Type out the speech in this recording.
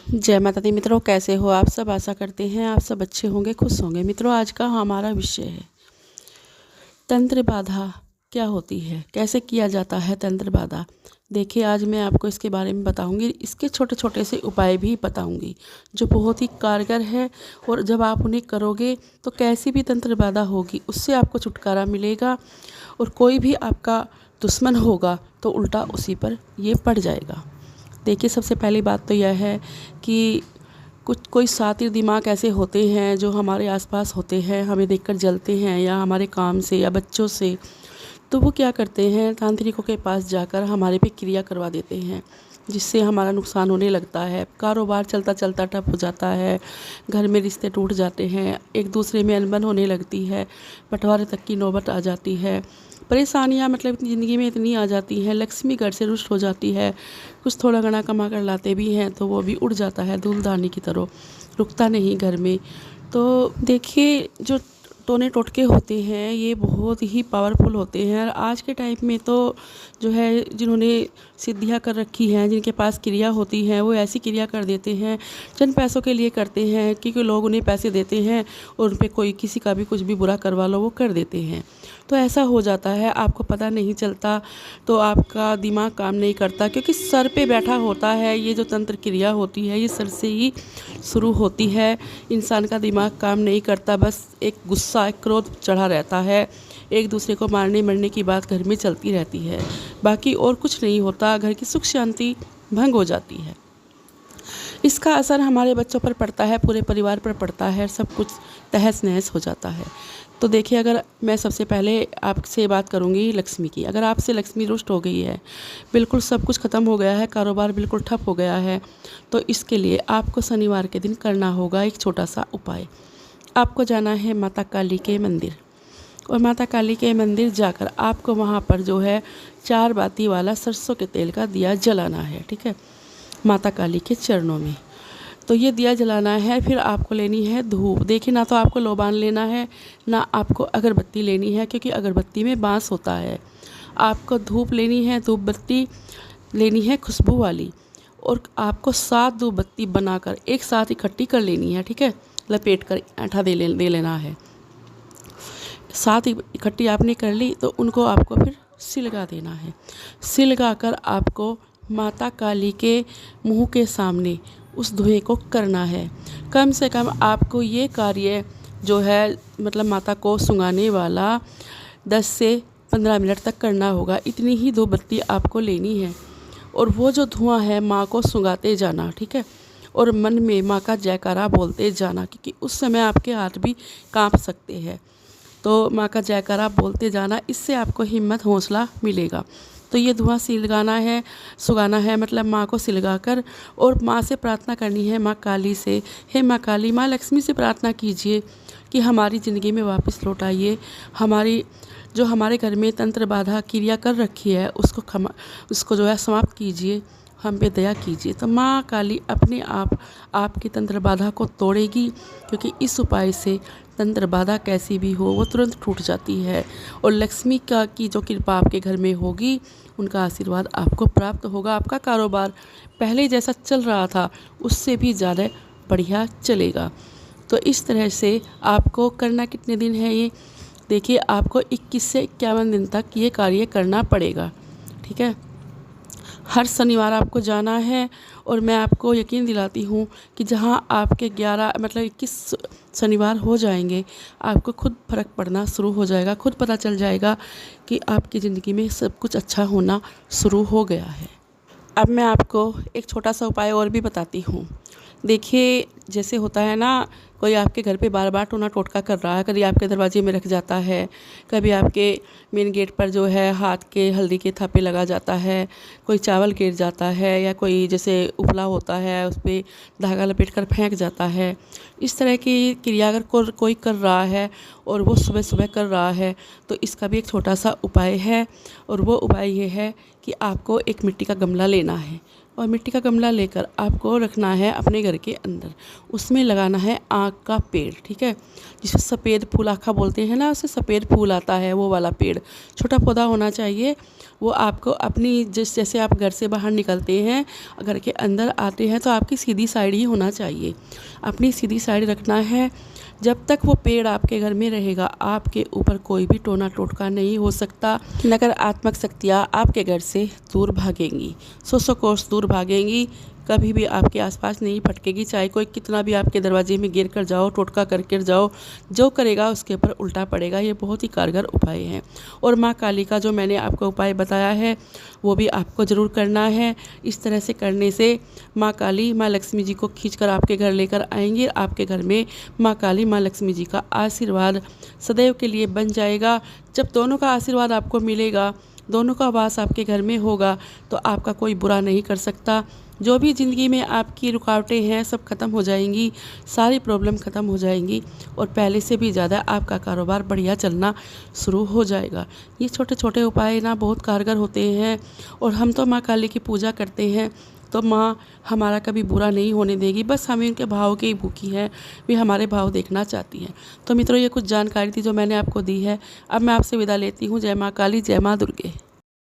जय माता दी मित्रों, कैसे हो आप सब। आशा करते हैं आप सब अच्छे होंगे, खुश होंगे। मित्रों, आज का हमारा विषय है तंत्र बाधा क्या होती है, कैसे किया जाता है तंत्र बाधा। देखिए, आज मैं आपको इसके बारे में बताऊंगी। इसके छोटे छोटे से उपाय भी बताऊंगी जो बहुत ही कारगर है, और जब आप उन्हें करोगे तो कैसी भी तंत्र बाधा होगी उससे आपको छुटकारा मिलेगा, और कोई भी आपका दुश्मन होगा तो उल्टा उसी पर ये पड़ जाएगा। देखिए, सबसे पहली बात तो यह है कि कोई शातिर दिमाग ऐसे होते हैं जो हमारे आसपास होते हैं, हमें देखकर जलते हैं या हमारे काम से या बच्चों से। तो वो क्या करते हैं, तांत्रिकों के पास जाकर हमारे पे क्रिया करवा देते हैं, जिससे हमारा नुकसान होने लगता है। कारोबार चलता चलता ठप हो जाता है, घर में रिश्ते टूट जाते हैं, एक दूसरे में अनबन होने लगती है, बंटवारे तक की नौबत आ जाती है। परेशानियाँ मतलब ज़िंदगी में इतनी आ जाती हैं, लक्ष्मी घर से रुष्ट हो जाती है। कुछ थोड़ा घना कमा कर लाते भी हैं तो वो भी उड़ जाता है धूलदानी की तरह, रुकता नहीं घर में। तो देखिए, जो टोने टोटके होते हैं ये बहुत ही पावरफुल होते हैं। और आज के टाइम में तो जो है, जिन्होंने सिद्धियाँ कर रखी हैं, जिनके पास क्रिया होती हैं, वो ऐसी क्रिया कर देते हैं, चंद पैसों के लिए करते हैं, क्योंकि लोग उन्हें पैसे देते हैं और उन पर कोई किसी का भी कुछ भी बुरा करवा लो वो कर देते हैं। तो ऐसा हो जाता है, आपको पता नहीं चलता, तो आपका दिमाग काम नहीं करता, क्योंकि सर पे बैठा होता है। ये जो तंत्र क्रिया होती है ये सर से ही शुरू होती है। इंसान का दिमाग काम नहीं करता, बस एक गुस्सा, एक क्रोध चढ़ा रहता है। एक दूसरे को मारने मरने की बात घर में चलती रहती है, बाकी और कुछ नहीं होता। घर की सुख शांति भंग हो जाती है। इसका असर हमारे बच्चों पर पड़ता है, पूरे परिवार पर पड़ता है, सब कुछ तहस नहस हो जाता है। तो देखिए, अगर मैं सबसे पहले आपसे बात करूंगी लक्ष्मी की। अगर आपसे लक्ष्मी रुष्ट हो गई है, बिल्कुल सब कुछ ख़त्म हो गया है, कारोबार बिल्कुल ठप हो गया है, तो इसके लिए आपको शनिवार के दिन करना होगा एक छोटा सा उपाय। आपको जाना है माता काली के मंदिर, और माता काली के मंदिर जाकर आपको वहाँ पर जो है 4 बाती वाला सरसों के तेल का दिया जलाना है। ठीक है, माता काली के चरणों में तो ये दिया जलाना है। फिर आपको लेनी है धूप। देखिए, ना तो आपको लोबान लेना है, ना आपको अगरबत्ती लेनी है, क्योंकि अगरबत्ती में बांस होता है। आपको धूप लेनी है, धूप बत्ती लेनी है खुशबू वाली, और आपको 7 धूप बत्ती बनाकर एक साथ इकट्ठी कर लेनी है। ठीक है, लपेट कर ऐंठा दे लेना है। 7 इकट्ठी आपने कर ली तो उनको आपको फिर सिलगा देना है। सिलगा कर आपको माता काली के मुंह के सामने उस धुएं को करना है। कम से कम आपको ये कार्य जो है, मतलब माता को सुंगाने वाला 10 से 15 मिनट तक करना होगा। इतनी ही धूप बत्ती आपको लेनी है, और वो जो धुआं है माँ को सुंगाते जाना। ठीक है, और मन में माँ का जयकारा बोलते जाना, क्योंकि उस समय आपके हाथ भी कांप सकते हैं। तो माँ का जयकारा बोलते जाना, इससे आपको हिम्मत हौसला मिलेगा। तो ये धुआं सिलगाना है, सुगाना है, मतलब माँ को सिलगा कर, और माँ से प्रार्थना करनी है, माँ काली से। हे माँ काली, माँ लक्ष्मी से प्रार्थना कीजिए कि हमारी ज़िंदगी में वापस लौट आइए। हमारे घर में तंत्र बाधा क्रिया कर रखी है उसको जो है समाप्त कीजिए, हम पे दया कीजिए। तो माँ काली अपने आप आपकी तंत्र बाधा को तोड़ेगी, क्योंकि इस उपाय से तंत्र बाधा कैसी भी हो वो तुरंत टूट जाती है, और लक्ष्मी की जो कृपा आपके घर में होगी, उनका आशीर्वाद आपको प्राप्त होगा। आपका कारोबार पहले जैसा चल रहा था उससे भी ज़्यादा बढ़िया चलेगा। तो इस तरह से आपको करना कितने दिन है ये, देखिए, आपको 21 से 51 दिन तक ये कार्य करना पड़ेगा। ठीक है, हर शनिवार आपको जाना है, और मैं आपको यकीन दिलाती हूँ कि जहाँ आपके 21 शनिवार हो जाएंगे, आपको खुद फ़र्क पड़ना शुरू हो जाएगा। खुद पता चल जाएगा कि आपकी ज़िंदगी में सब कुछ अच्छा होना शुरू हो गया है। अब मैं आपको एक छोटा सा उपाय और भी बताती हूँ। देखिए, जैसे होता है ना, कोई आपके घर पे बार बार टोना टोटका कर रहा है, कभी आपके दरवाजे में रख जाता है, कभी आपके मेन गेट पर जो है हाथ के हल्दी के थप्पे लगा जाता है, कोई चावल गिर जाता है, या कोई जैसे उपला होता है उस पर धागा लपेट कर फेंक जाता है। इस तरह की क्रिया अगर कोई कर रहा है और वो सुबह सुबह कर रहा है, तो इसका भी एक छोटा सा उपाय है। और वो उपाय ये है कि आपको एक मिट्टी का गमला लेना है, और मिट्टी का गमला लेकर आपको रखना है अपने घर के अंदर। उसमें लगाना है आँख का पेड़, ठीक है, जिसे सफ़ेद फूल आँखा बोलते हैं ना, उससे सफ़ेद फूल आता है, वो वाला पेड़। छोटा पौधा होना चाहिए। वो आपको अपनी जैसे आप घर से बाहर निकलते हैं, घर के अंदर आते हैं, तो आपकी सीधी साइड ही होना चाहिए। अपनी सीधी साइड रखना है। जब तक वो पेड़ आपके घर में रहेगा, आपके ऊपर कोई भी टोना टोटका नहीं हो सकता। नकारात्मक शक्तियाँ आपके घर से दूर भागेंगी, 100 कोस दूर भागेंगी, कभी भी आपके आसपास नहीं फटकेगी। चाहे कोई कितना भी आपके दरवाजे में गिर कर जाओ, टोटका करके जाओ, जो करेगा उसके ऊपर उल्टा पड़ेगा। ये बहुत ही कारगर उपाय हैं। और माँ काली का जो मैंने आपको उपाय बताया है, वो भी आपको ज़रूर करना है। इस तरह से करने से माँ काली, माँ लक्ष्मी जी को खींचकर आपके घर लेकर आएंगे। आपके घर में माँ काली, माँ लक्ष्मी जी का आशीर्वाद सदैव के लिए बन जाएगा। जब दोनों का आशीर्वाद आपको मिलेगा, दोनों का वास आपके घर में होगा, तो आपका कोई बुरा नहीं कर सकता। जो भी ज़िंदगी में आपकी रुकावटें हैं, सब ख़त्म हो जाएंगी, सारी प्रॉब्लम ख़त्म हो जाएंगी, और पहले से भी ज़्यादा आपका कारोबार बढ़िया चलना शुरू हो जाएगा। ये छोटे छोटे उपाय ना बहुत कारगर होते हैं। और हम तो माँ काली की पूजा करते हैं, तो माँ हमारा कभी बुरा नहीं होने देगी। बस हमें उनके भाव की भूखी है, वे हमारे भाव देखना चाहती हैं। तो मित्रों, ये कुछ जानकारी थी जो मैंने आपको दी है। अब मैं आपसे विदा लेती हूँ। जय माँ काली, जय माँ दुर्गे।